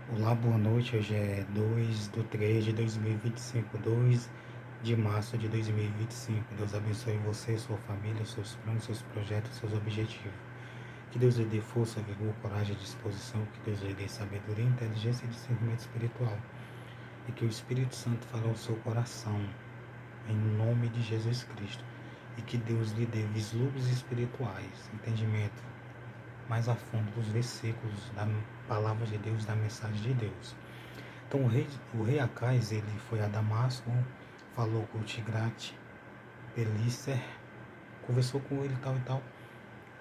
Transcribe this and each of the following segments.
Olá, boa noite. Hoje é 2/3/2025, 2 de março de 2025. Deus abençoe você, sua família, seus planos, seus projetos, seus objetivos. Que Deus lhe dê força, vigor, coragem e disposição. Que Deus lhe dê sabedoria, inteligência e discernimento espiritual. E que o Espírito Santo fale ao seu coração, em nome de Jesus Cristo. E que Deus lhe dê vislumbres espirituais, entendimento mais a fundo dos versículos da palavra de Deus, da mensagem de Deus. Então o rei Acais, ele foi a Damasco, falou com o Tiglat-Pileser, conversou com ele tal e tal,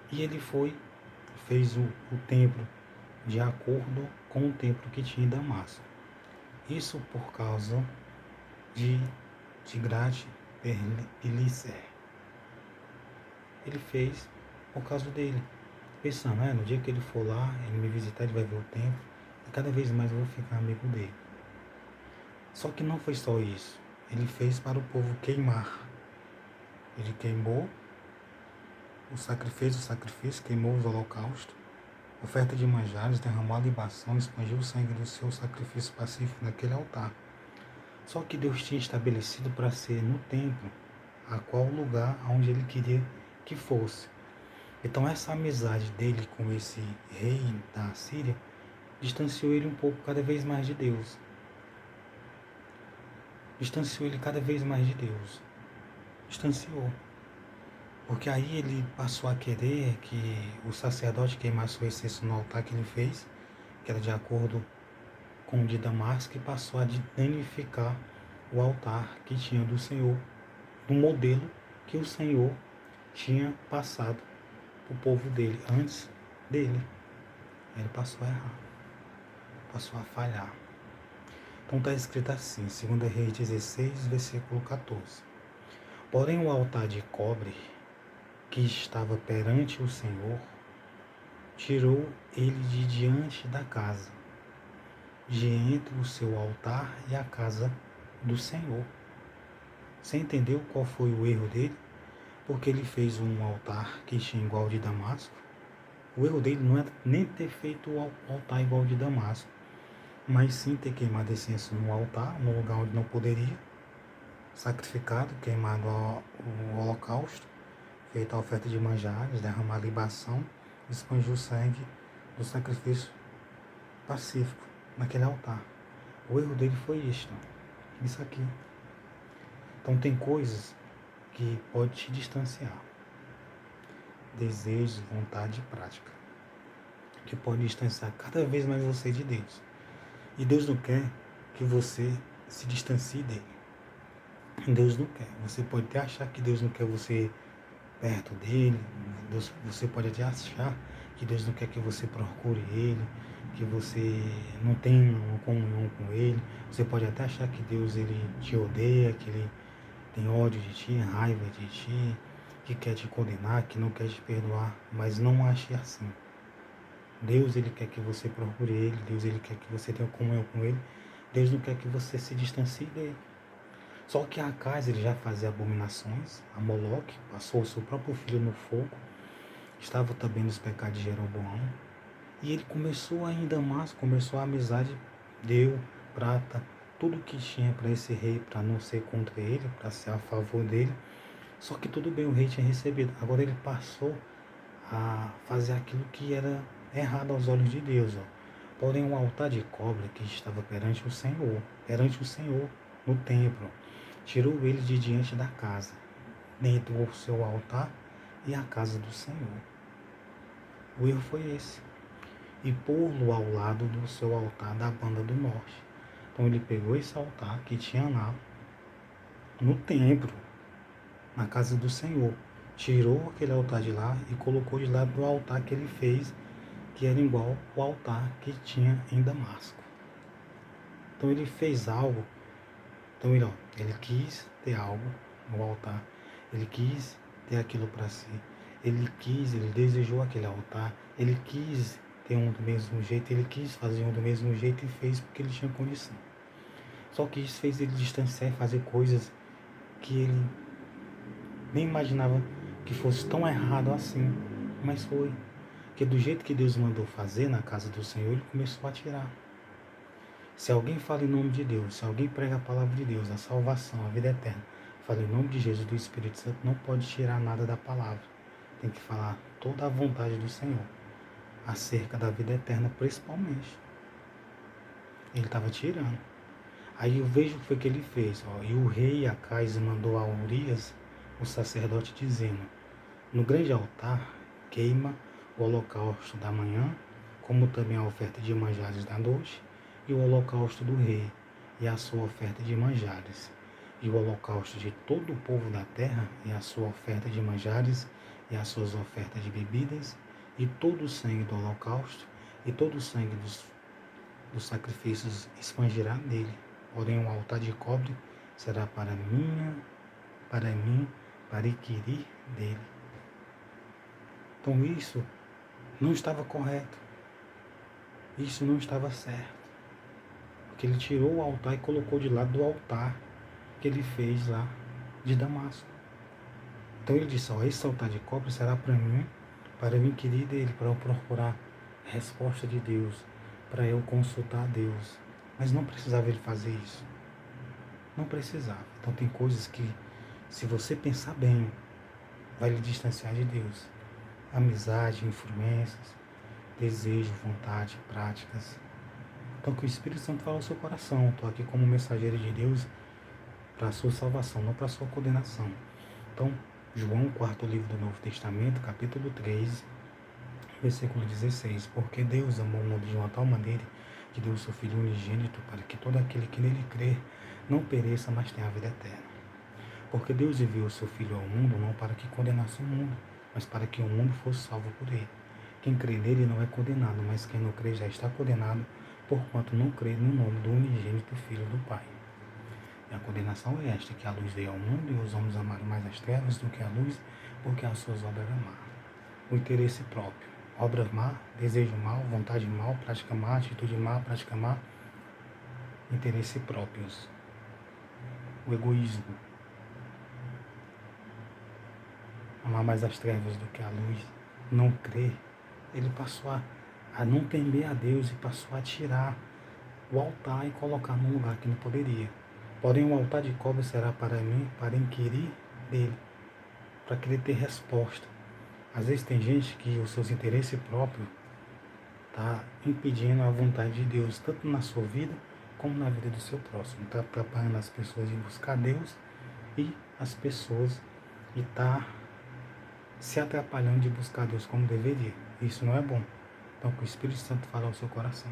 e ele foi, fez o templo de acordo com o templo que tinha em Damasco. Isso por causa de Tiglat-Pileser. Ele fez por causa dele, pensando, no dia que ele for lá, ele me visitar, ele vai ver o templo, e cada vez mais eu vou ficar amigo dele. Só que não foi só isso. Ele fez para o povo queimar. Ele queimou o sacrifício, queimou os holocaustos, oferta de manjares, derramou a libação, expandiu o sangue do seu sacrifício pacífico naquele altar. Só que Deus tinha estabelecido para ser no templo, a qual lugar onde ele queria que fosse. Então essa amizade dele com esse rei da Síria distanciou ele um pouco cada vez mais de Deus. Distanciou ele cada vez mais de Deus. Distanciou. Porque aí ele passou a querer que o sacerdote queimasse o incenso no altar que ele fez, que era de acordo com o de Damasco, e passou a danificar o altar que tinha do Senhor, do modelo que o Senhor tinha passado para o povo dele, antes dele. Ele passou a errar, passou a falhar. Então está escrito assim, 2 Reis 16, versículo 14. Porém o altar de cobre que estava perante o Senhor, tirou ele de diante da casa, de entre o seu altar e a casa do Senhor. Você entendeu qual foi o erro dele? Porque ele fez um altar que tinha igual ao de Damasco. O erro dele não é nem ter feito o altar igual ao de Damasco, mas sim ter queimado incenso no altar, no lugar onde não poderia, sacrificado, queimado o holocausto, feito a oferta de manjares, derramar a libação, expandiu o sangue do sacrifício pacífico naquele altar. O erro dele foi isso aqui. Então tem coisas que pode te distanciar. Desejos, vontade e prática. Que pode distanciar cada vez mais você de Deus. E Deus não quer que você se distancie dele. Deus não quer. Você pode até achar que Deus não quer você perto dele. Você pode até achar que Deus não quer que você procure ele, que você não tenha uma comunhão com ele. Você pode até achar que Deus ele te odeia, que ele tem ódio de ti, raiva de ti, que quer te condenar, que não quer te perdoar, mas não ache assim. Deus ele quer que você procure ele, Deus ele quer que você tenha comunhão com ele, Deus não quer que você se distancie dele. Só que Acais ele já fazia abominações, a Moloque, passou o seu próprio filho no fogo, estava também nos pecados de Jeroboão, e ele começou a em Damasco, começou a amizade, deu prata, tudo que tinha para esse rei, para não ser contra ele, para ser a favor dele. Só que tudo bem, o rei tinha recebido. Agora ele passou a fazer aquilo que era errado aos olhos de Deus. Porém, um altar de cobre que estava perante o Senhor, no templo, tirou ele de diante da casa, dentro do seu altar e a casa do Senhor. O erro foi esse. E pô-lo ao lado do seu altar da banda do norte. Então ele pegou esse altar que tinha lá no templo, na casa do Senhor, tirou aquele altar de lá e colocou de lado do altar que ele fez, que era igual ao altar que tinha em Damasco. Então ele fez algo. Então ele quis ter algo no altar, ele quis ter aquilo para si, ele desejou aquele altar, ele quis ter um do mesmo jeito, ele quis fazer um do mesmo jeito e fez porque ele tinha condição. Só que isso fez ele distanciar e fazer coisas que ele nem imaginava que fosse tão errado assim, mas foi. Porque do jeito que Deus mandou fazer na casa do Senhor, ele começou a tirar. Se alguém fala em nome de Deus, se alguém prega a palavra de Deus, a salvação, a vida eterna, fala em nome de Jesus, do Espírito Santo, não pode tirar nada da palavra. Tem que falar toda a vontade do Senhor, acerca da vida eterna, principalmente. Ele estava tirando. Aí eu vejo o que foi que ele fez. Ó, e o rei Acais mandou a Urias, o sacerdote, dizendo: no grande altar queima o holocausto da manhã, como também a oferta de manjares da noite, e o holocausto do rei, e a sua oferta de manjares, e o holocausto de todo o povo da terra, e a sua oferta de manjares, e as suas ofertas de bebidas, e todo o sangue do holocausto, e todo o sangue dos sacrifícios expandirá nele. Porém, o altar de cobre será para mim, para inquirir dele. Então isso não estava correto. Isso não estava certo. Porque ele tirou o altar e colocou de lado do altar que ele fez lá de Damasco. Então ele disse: ó, esse altar de cobre será para eu inquirir dele, para eu procurar a resposta de Deus, para eu consultar a Deus. Mas não precisava ele fazer isso. Não precisava. Então tem coisas que, se você pensar bem, vai lhe distanciar de Deus. Amizade, influências, desejo, vontade, práticas. Então que o Espírito Santo fale ao seu coração. Estou aqui como mensageiro de Deus para a sua salvação, não para a sua condenação. Então, João, quarto livro do Novo Testamento, capítulo 3, versículo 16. Porque Deus amou o mundo de uma tal maneira que deu o seu Filho unigênito para que todo aquele que nele crer não pereça, mas tenha a vida eterna. Porque Deus enviou o seu Filho ao mundo não para que condenasse o mundo, mas para que o mundo fosse salvo por ele. Quem crê nele não é condenado, mas quem não crê já está condenado, porquanto não crê no nome do unigênito Filho do Pai. E a condenação é esta, que a luz veio ao mundo e os homens amaram mais as trevas do que a luz, porque as suas obras amaram. O interesse próprio, obras má, desejo mal, vontade mal, prática má, atitude má, prática má, interesse próprios, o egoísmo, amar mais as trevas do que a luz, não crer. Ele passou a não temer a Deus e passou a tirar o altar e colocar num lugar que não poderia. Porém, o altar de cobre será para mim, para inquirir dele, para querer ter resposta. Às vezes tem gente que os seus interesses próprios está impedindo a vontade de Deus, tanto na sua vida como na vida do seu próximo. Está atrapalhando as pessoas de buscar Deus e as pessoas está se atrapalhando de buscar Deus como deveria. Isso não é bom. Então, que o Espírito Santo fale ao seu coração.